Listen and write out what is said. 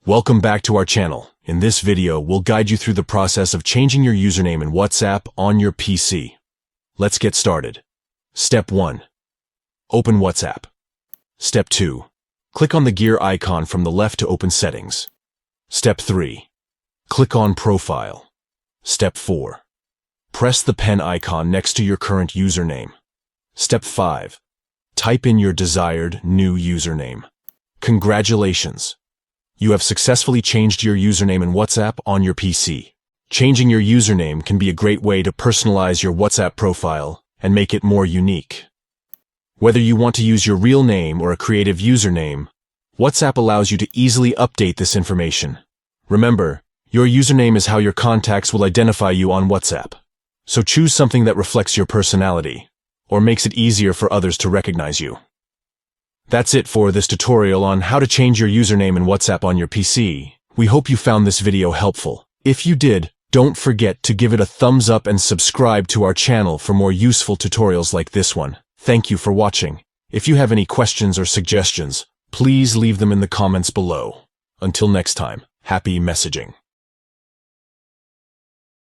Welcome back to our channel. In this video, we'll guide you through the process of changing your username in WhatsApp on your PC. Let's get started. Step 1. Open WhatsApp. Step 2. Click on the gear icon from the left to open Settings. Step 3. Click on Profile. Step 4. Press the pen icon next to your current username. Step 5. Type in your desired new username. Congratulations! You have successfully changed your username in WhatsApp on your PC. Changing your username can be a great way to personalize your WhatsApp profile and make it more unique. Whether you want to use your real name or a creative username, WhatsApp allows you to easily update this information. Remember, your username is how your contacts will identify you on WhatsApp. So choose something that reflects your personality, or makes it easier for others to recognize you. That's it for this tutorial on how to change your username in WhatsApp on your PC. We hope you found this video helpful. If you did, don't forget to give it a thumbs up and subscribe to our channel for more useful tutorials like this one. Thank you for watching. If you have any questions or suggestions, please leave them in the comments below. Until next time, happy messaging.